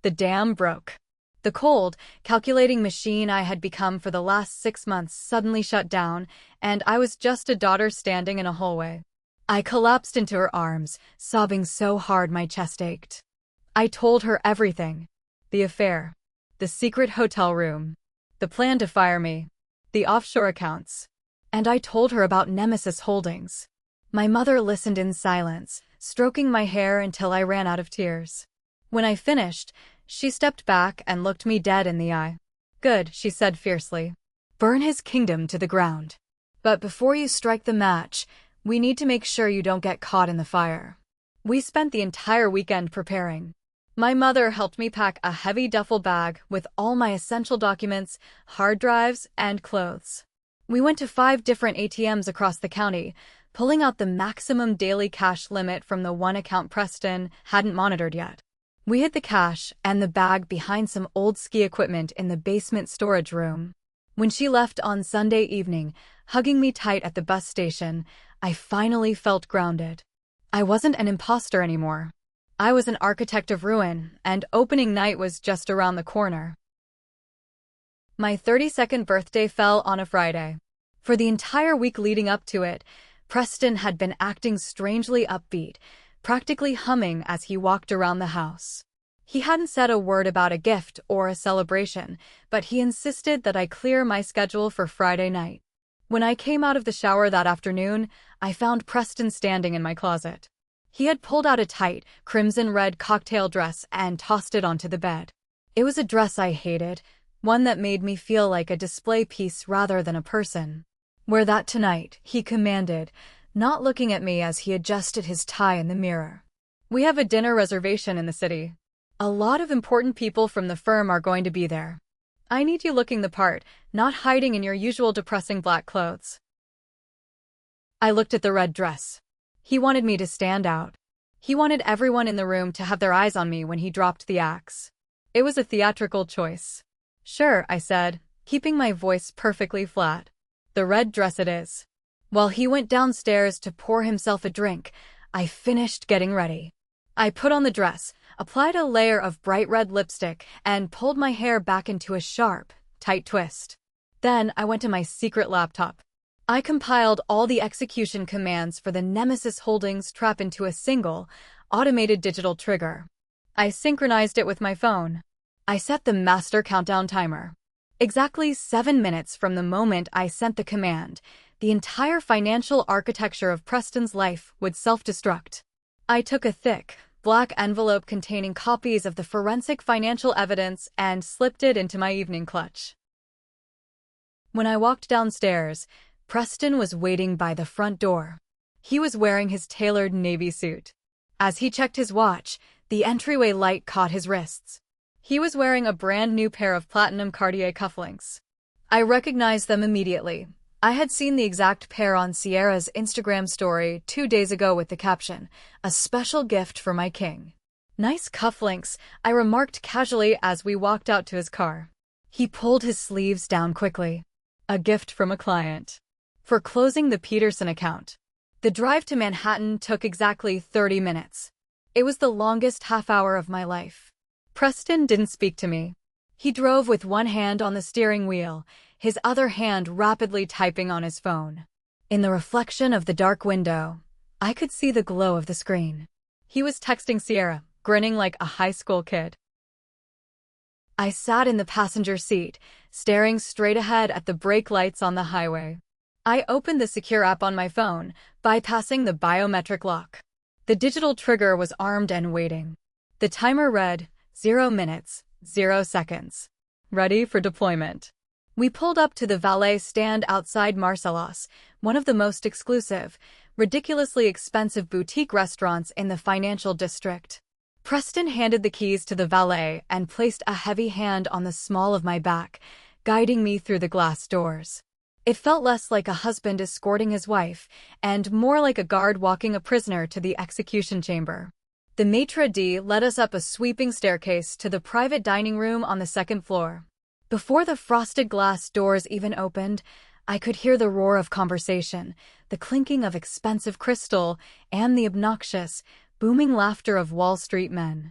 The dam broke. The cold, calculating machine I had become for the last 6 months suddenly shut down, and I was just a daughter standing in a hallway. I collapsed into her arms, sobbing so hard my chest ached. I told her everything. The affair. The secret hotel room. The plan to fire me. The offshore accounts. And I told her about Nemesis Holdings. My mother listened in silence, stroking my hair until I ran out of tears. When I finished, she stepped back and looked me dead in the eye. "Good," she said fiercely. "Burn his kingdom to the ground. But before you strike the match, we need to make sure you don't get caught in the fire." We spent the entire weekend preparing. My mother helped me pack a heavy duffel bag with all my essential documents, hard drives, and clothes. We went to 5 different ATMs across the county, pulling out the maximum daily cash limit from the one account Preston hadn't monitored yet. We hid the cash and the bag behind some old ski equipment in the basement storage room. When she left on Sunday evening, hugging me tight at the bus station, I finally felt grounded. I wasn't an imposter anymore. I was an architect of ruin, and opening night was just around the corner. My 32nd birthday fell on a Friday. For the entire week leading up to it, Preston had been acting strangely upbeat, practically humming as he walked around the house. He hadn't said a word about a gift or a celebration, but he insisted that I clear my schedule for Friday night. When I came out of the shower that afternoon, I found Preston standing in my closet. He had pulled out a tight, crimson-red cocktail dress and tossed it onto the bed. It was a dress I hated, one that made me feel like a display piece rather than a person. "Wear that tonight," he commanded, not looking at me as he adjusted his tie in the mirror. "We have a dinner reservation in the city. A lot of important people from the firm are going to be there. I need you looking the part, not hiding in your usual depressing black clothes." I looked at the red dress. He wanted me to stand out. He wanted everyone in the room to have their eyes on me when he dropped the axe. It was a theatrical choice. "Sure," I said, keeping my voice perfectly flat. "The red dress it is." While he went downstairs to pour himself a drink, I finished getting ready. I put on the dress, applied a layer of bright red lipstick, and pulled my hair back into a sharp, tight twist. Then I went to my secret laptop. I compiled all the execution commands for the Nemesis Holdings trap into a single, automated digital trigger. I synchronized it with my phone. I set the master countdown timer. Exactly 7 minutes from the moment I sent the command, the entire financial architecture of Preston's life would self-destruct. I took a thick, black envelope containing copies of the forensic financial evidence and slipped it into my evening clutch. When I walked downstairs, Preston was waiting by the front door. He was wearing his tailored navy suit. As he checked his watch, the entryway light caught his wrists. He was wearing a brand new pair of platinum Cartier cufflinks. I recognized them immediately. I had seen the exact pair on Sierra's Instagram story 2 days ago with the caption, "A special gift for my king." "Nice cufflinks," I remarked casually as we walked out to his car. He pulled his sleeves down quickly. "A gift from a client. For closing the Peterson account." The drive to Manhattan took exactly 30 minutes. It was the longest half-hour of my life. Preston didn't speak to me. He drove with one hand on the steering wheel, his other hand rapidly typing on his phone. In the reflection of the dark window, I could see the glow of the screen. He was texting Sierra, grinning like a high school kid. I sat in the passenger seat, staring straight ahead at the brake lights on the highway. I opened the secure app on my phone, bypassing the biometric lock. The digital trigger was armed and waiting. The timer read, 0 minutes, 0 seconds. Ready for deployment. We pulled up to the valet stand outside Marcelos, one of the most exclusive, ridiculously expensive boutique restaurants in the financial district. Preston handed the keys to the valet and placed a heavy hand on the small of my back, guiding me through the glass doors. It felt less like a husband escorting his wife, and more like a guard walking a prisoner to the execution chamber. The maitre d' led us up a sweeping staircase to the private dining room on the second floor. Before the frosted glass doors even opened, I could hear the roar of conversation, the clinking of expensive crystal, and the obnoxious, booming laughter of Wall Street men.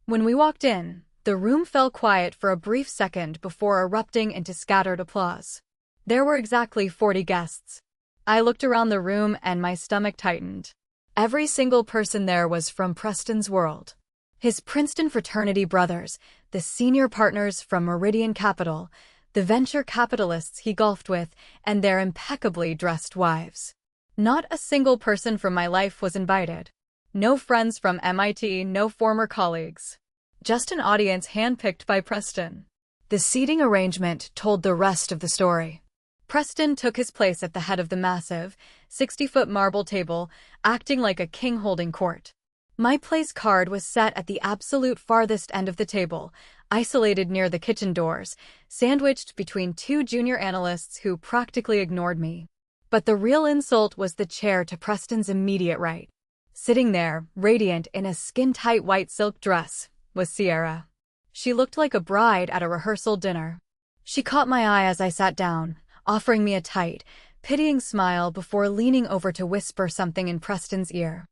When we walked in, the room fell quiet for a brief second before erupting into scattered applause. There were exactly 40 guests. I looked around the room and my stomach tightened. Every single person there was from Preston's world. His Princeton fraternity brothers, the senior partners from Meridian Capital, the venture capitalists he golfed with, and their impeccably dressed wives. Not a single person from my life was invited. No friends from MIT, no former colleagues. Just an audience handpicked by Preston. The seating arrangement told the rest of the story. Preston took his place at the head of the massive, 60-foot marble table, acting like a king holding court. My place card was set at the absolute farthest end of the table, isolated near the kitchen doors, sandwiched between 2 junior analysts who practically ignored me. But the real insult was the chair to Preston's immediate right. Sitting there, radiant in a skin-tight white silk dress, was Sierra. She looked like a bride at a rehearsal dinner. She caught my eye as I sat down, offering me a tight, pitying smile before leaning over to whisper something in Preston's ear.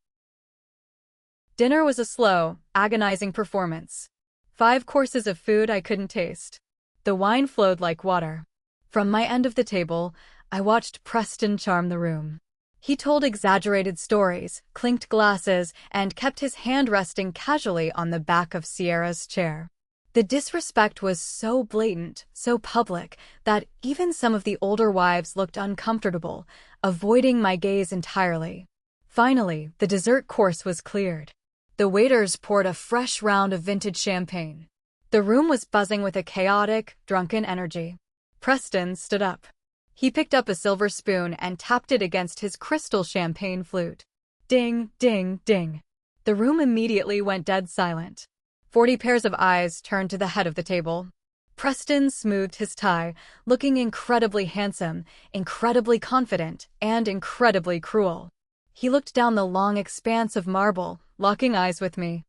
Dinner was a slow, agonizing performance. 5 courses of food I couldn't taste. The wine flowed like water. From my end of the table, I watched Preston charm the room. He told exaggerated stories, clinked glasses, and kept his hand resting casually on the back of Sierra's chair. The disrespect was so blatant, so public, that even some of the older wives looked uncomfortable, avoiding my gaze entirely. Finally, the dessert course was cleared. The waiters poured a fresh round of vintage champagne. The room was buzzing with a chaotic, drunken energy. Preston stood up. He picked up a silver spoon and tapped it against his crystal champagne flute. Ding, ding, ding. The room immediately went dead silent. 40 pairs of eyes turned to the head of the table. Preston smoothed his tie, looking incredibly handsome, incredibly confident, and incredibly cruel. He looked down the long expanse of marble, locking eyes with me.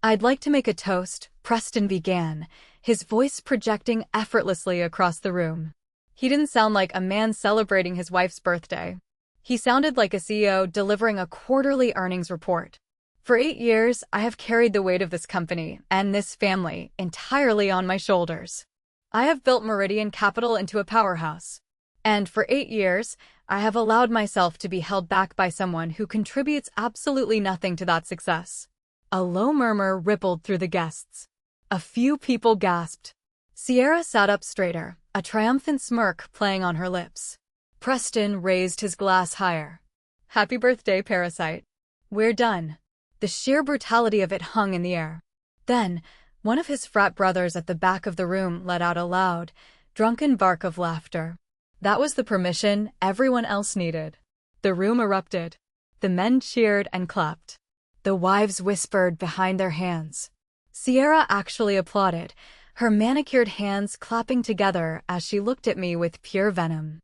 "I'd like to make a toast," Preston began, his voice projecting effortlessly across the room. He didn't sound like a man celebrating his wife's birthday. He sounded like a CEO delivering a quarterly earnings report. "For 8 years, I have carried the weight of this company and this family entirely on my shoulders. I have built Meridian Capital into a powerhouse. And for 8 years, I have allowed myself to be held back by someone who contributes absolutely nothing to that success." A low murmur rippled through the guests. A few people gasped. Sierra sat up straighter, a triumphant smirk playing on her lips. Preston raised his glass higher. "Happy birthday, Parasite. We're done." The sheer brutality of it hung in the air. Then, one of his frat brothers at the back of the room let out a loud, drunken bark of laughter. That was the permission everyone else needed. The room erupted. The men cheered and clapped. The wives whispered behind their hands. Sierra actually applauded, her manicured hands clapping together as she looked at me with pure venom.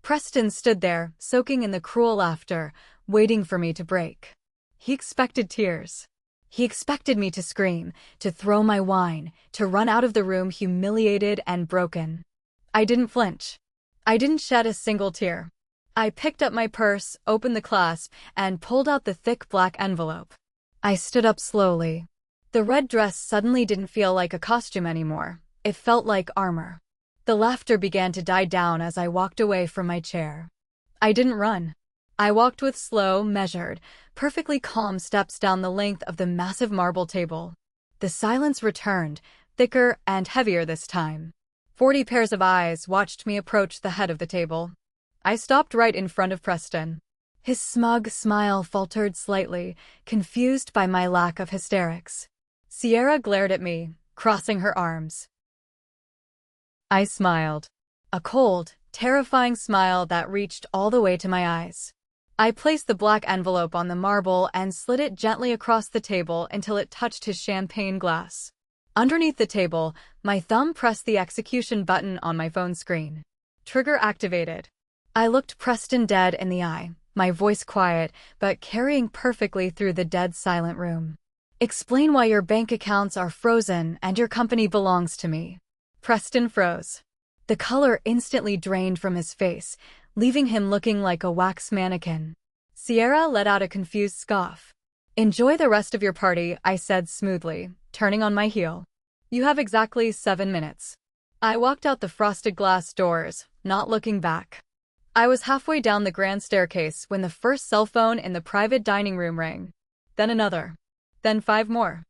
Preston stood there, soaking in the cruel laughter, waiting for me to break. He expected tears. He expected me to scream, to throw my wine, to run out of the room humiliated and broken. I didn't flinch. I didn't shed a single tear. I picked up my purse, opened the clasp, and pulled out the thick black envelope. I stood up slowly. The red dress suddenly didn't feel like a costume anymore. It felt like armor. The laughter began to die down as I walked away from my chair. I didn't run. I walked with slow, measured, perfectly calm steps down the length of the massive marble table. The silence returned, thicker and heavier this time. 40 pairs of eyes watched me approach the head of the table. I stopped right in front of Preston. His smug smile faltered slightly, confused by my lack of hysterics. Sierra glared at me, crossing her arms. I smiled. A cold, terrifying smile that reached all the way to my eyes. I placed the black envelope on the marble and slid it gently across the table until it touched his champagne glass. Underneath the table, my thumb pressed the execution button on my phone screen. Trigger activated. I looked Preston dead in the eye, my voice quiet, but carrying perfectly through the dead silent room. "Explain why your bank accounts are frozen and your company belongs to me." Preston froze. The color instantly drained from his face, leaving him looking like a wax mannequin. Sierra let out a confused scoff. "Enjoy the rest of your party," I said smoothly, turning on my heel. "You have exactly 7 minutes." I walked out the frosted glass doors, not looking back. I was halfway down the grand staircase when the first cell phone in the private dining room rang. Then another. Then 5 more.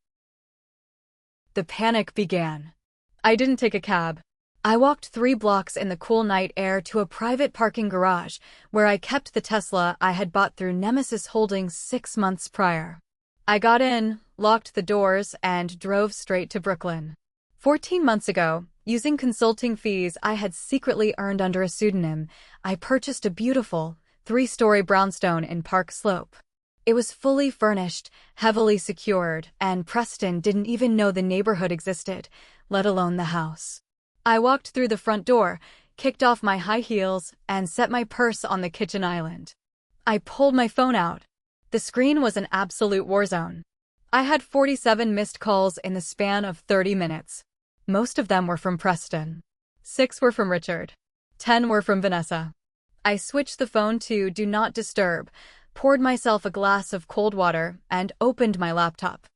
The panic began. I didn't take a cab. I walked 3 blocks in the cool night air to a private parking garage, where I kept the Tesla I had bought through Nemesis Holdings 6 months prior. I got in, locked the doors, and drove straight to Brooklyn. 14 months ago, using consulting fees I had secretly earned under a pseudonym, I purchased a beautiful, 3-story brownstone in Park Slope. It was fully furnished, heavily secured, and Preston didn't even know the neighborhood existed, let alone the house. I walked through the front door, kicked off my high heels, and set my purse on the kitchen island. I pulled my phone out. The screen was an absolute war zone. I had 47 missed calls in the span of 30 minutes. Most of them were from Preston. 6 were from Richard. 10 were from Vanessa. I switched the phone to Do Not Disturb, poured myself a glass of cold water, and opened my laptop.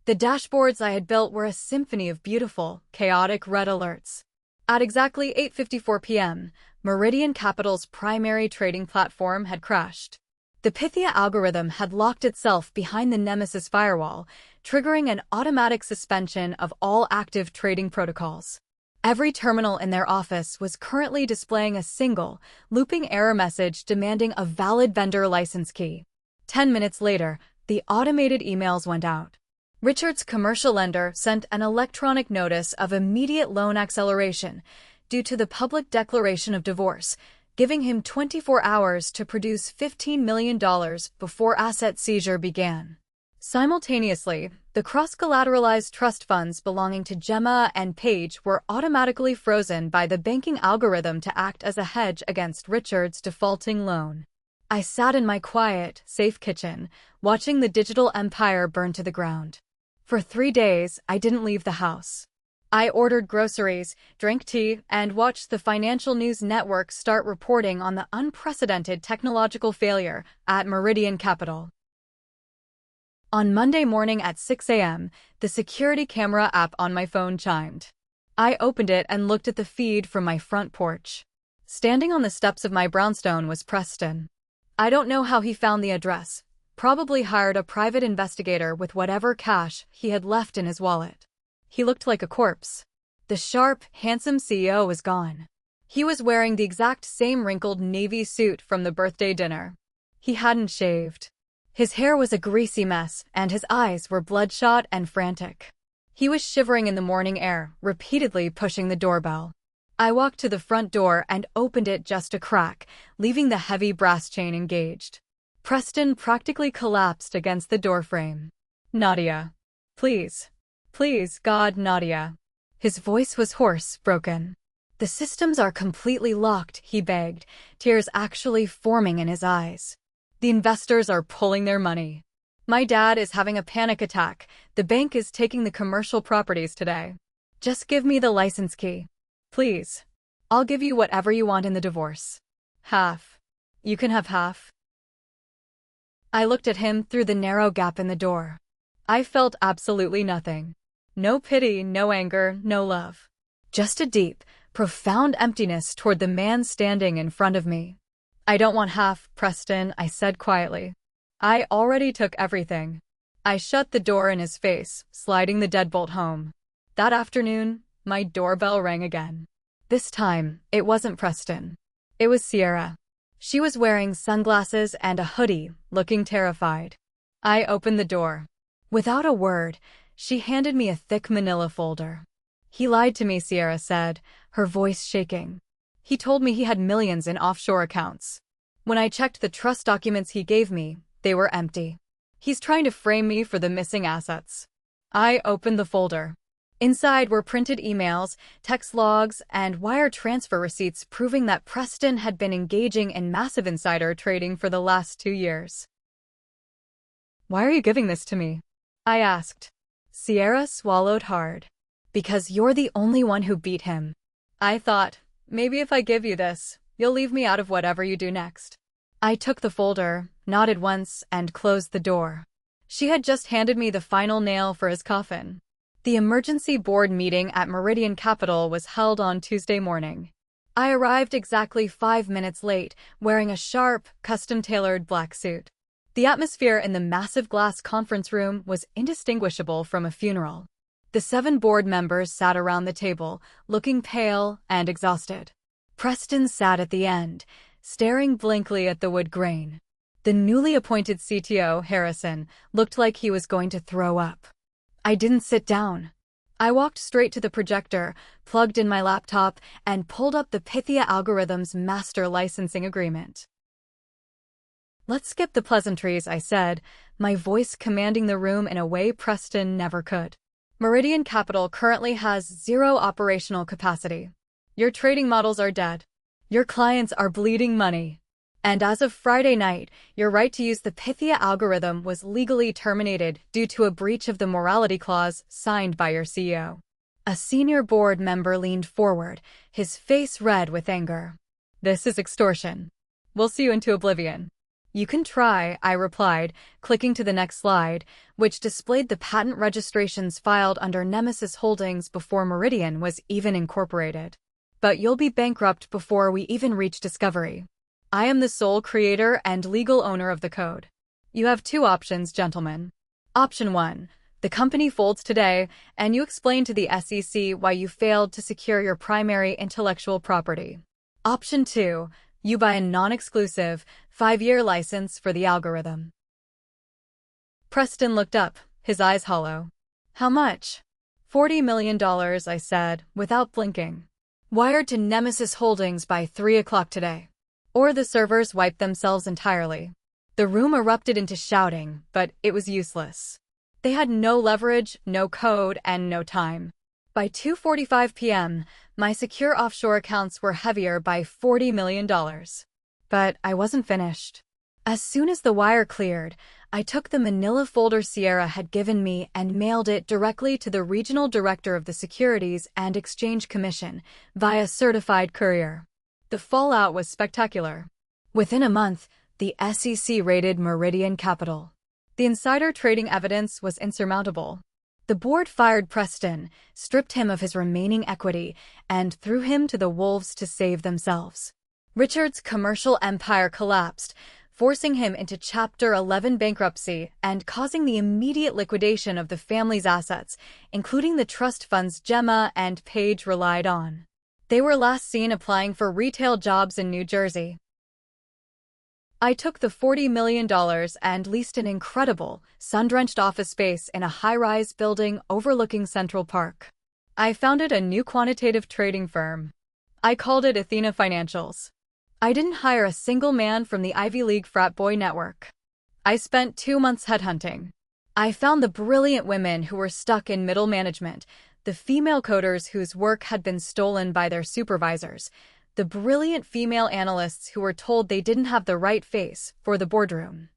The dashboards I had built were a symphony of beautiful, chaotic red alerts. At exactly 8:54 p.m., Meridian Capital's primary trading platform had crashed. The Pythia algorithm had locked itself behind the Nemesis firewall, triggering an automatic suspension of all active trading protocols. Every terminal in their office was currently displaying a single, looping error message demanding a valid vendor license key. 10 minutes later, the automated emails went out. Richard's commercial lender sent an electronic notice of immediate loan acceleration due to the public declaration of divorce, giving him 24 hours to produce $15 million before asset seizure began. Simultaneously, the cross-collateralized trust funds belonging to Gemma and Paige were automatically frozen by the banking algorithm to act as a hedge against Richard's defaulting loan. I sat in my quiet, safe kitchen, watching the digital empire burn to the ground. For 3 days, I didn't leave the house. I ordered groceries, drank tea, and watched the financial news network start reporting on the unprecedented technological failure at Meridian Capital. On Monday morning at 6 a.m., the security camera app on my phone chimed. I opened it and looked at the feed from my front porch. Standing on the steps of my brownstone was Preston. I don't know how he found the address. Probably hired a private investigator with whatever cash he had left in his wallet. He looked like a corpse. The sharp, handsome CEO was gone. He was wearing the exact same wrinkled navy suit from the birthday dinner. He hadn't shaved. His hair was a greasy mess, and his eyes were bloodshot and frantic. He was shivering in the morning air, repeatedly pushing the doorbell. I walked to the front door and opened it just a crack, leaving the heavy brass chain engaged. Preston practically collapsed against the doorframe. "Nadia. Please. Please, God, Nadia." His voice was hoarse, broken. "The systems are completely locked," he begged, tears actually forming in his eyes. "The investors are pulling their money. My dad is having a panic attack. The bank is taking the commercial properties today. Just give me the license key. Please. I'll give you whatever you want in the divorce. Half. You can have half." I looked at him through the narrow gap in the door. I felt absolutely nothing. No pity, no anger, no love. Just a deep, profound emptiness toward the man standing in front of me. "I don't want half, Preston," I said quietly. "I already took everything." I shut the door in his face, sliding the deadbolt home. That afternoon, my doorbell rang again. This time, it wasn't Preston. It was Sierra. She was wearing sunglasses and a hoodie, looking terrified. I opened the door. Without a word, she handed me a thick manila folder. "He lied to me," Sierra said, her voice shaking. "He told me he had millions in offshore accounts. When I checked the trust documents he gave me, they were empty. He's trying to frame me for the missing assets." I opened the folder. Inside were printed emails, text logs, and wire transfer receipts proving that Preston had been engaging in massive insider trading for the last 2 years. "Why are you giving this to me?" I asked. Sierra swallowed hard. "Because you're the only one who beat him." I thought, maybe if I give you this, you'll leave me out of whatever you do next. I took the folder, nodded once, and closed the door. She had just handed me the final nail for his coffin. The emergency board meeting at Meridian Capital was held on Tuesday morning. I arrived exactly 5 minutes late, wearing a sharp, custom-tailored black suit. The atmosphere in the massive glass conference room was indistinguishable from a funeral. The 7 board members sat around the table, looking pale and exhausted. Preston sat at the end, staring blankly at the wood grain. The newly appointed CTO, Harrison, looked like he was going to throw up. I didn't sit down. I walked straight to the projector, plugged in my laptop, and pulled up the Pythia algorithm's master licensing agreement. "Let's skip the pleasantries," I said, my voice commanding the room in a way Preston never could. "Meridian Capital currently has 0 operational capacity. Your trading models are dead. Your clients are bleeding money. And as of Friday night, your right to use the Pythia algorithm was legally terminated due to a breach of the morality clause signed by your CEO. A senior board member leaned forward, his face red with anger. This is extortion. We'll see you into oblivion. You can try, I replied, clicking to the next slide, which displayed the patent registrations filed under Nemesis Holdings before Meridian was even incorporated. But you'll be bankrupt before we even reach discovery. I am the sole creator and legal owner of the code. You have two options, gentlemen. Option 1. The company folds today, and you explain to the SEC why you failed to secure your primary intellectual property. Option 2. You buy a non-exclusive, 5-year license for the algorithm. Preston looked up, his eyes hollow. How much? $40 million, I said, without blinking. Wired to Nemesis Holdings by 3 o'clock today. Or the servers wiped themselves entirely. The room erupted into shouting, but it was useless. They had no leverage, no code, and no time. By 2:45 p.m., my secure offshore accounts were heavier by $40 million. But I wasn't finished. As soon as the wire cleared, I took the manila folder Sierra had given me and mailed it directly to the regional director of the Securities and Exchange Commission via certified courier. The fallout was spectacular. Within a month, the SEC raided Meridian Capital. The insider trading evidence was insurmountable. The board fired Preston, stripped him of his remaining equity, and threw him to the wolves to save themselves. Richard's commercial empire collapsed, forcing him into Chapter 11 bankruptcy and causing the immediate liquidation of the family's assets, including the trust funds Gemma and Paige relied on. They were last seen applying for retail jobs in New Jersey. I took the $40 million and leased an incredible, sun-drenched office space in a high-rise building overlooking Central Park. I founded a new quantitative trading firm. I called it Athena Financials. I didn't hire a single man from the Ivy League frat boy network. I spent 2 months headhunting. I found the brilliant women who were stuck in middle management, the female coders whose work had been stolen by their supervisors, the brilliant female analysts who were told they didn't have the right face for the boardroom.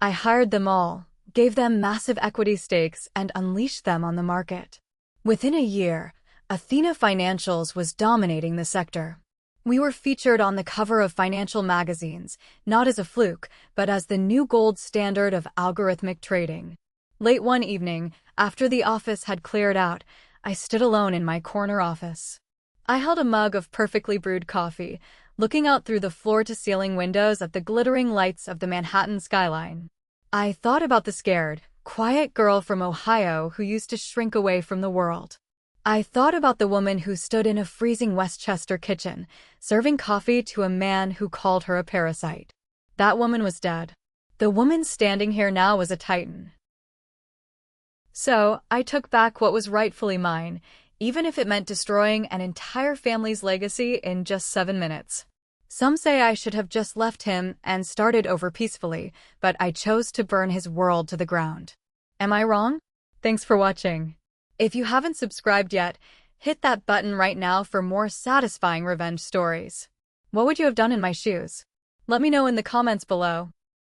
I hired them all, gave them massive equity stakes, and unleashed them on the market. Within a year, Athena Financials was dominating the sector. We were featured on the cover of financial magazines, not as a fluke, but as the new gold standard of algorithmic trading. Late one evening, after the office had cleared out, I stood alone in my corner office. I held a mug of perfectly brewed coffee, looking out through the floor-to-ceiling windows at the glittering lights of the Manhattan skyline. I thought about the scared, quiet girl from Ohio who used to shrink away from the world. I thought about the woman who stood in a freezing Westchester kitchen, serving coffee to a man who called her a parasite. That woman was dead. The woman standing here now was a titan. So, I took back what was rightfully mine, even if it meant destroying an entire family's legacy in just 7 minutes. Some say I should have just left him and started over peacefully, but I chose to burn his world to the ground. Am I wrong? Thanks for watching. If you haven't subscribed yet, hit that button right now for more satisfying revenge stories. What would you have done in my shoes? Let me know in the comments below.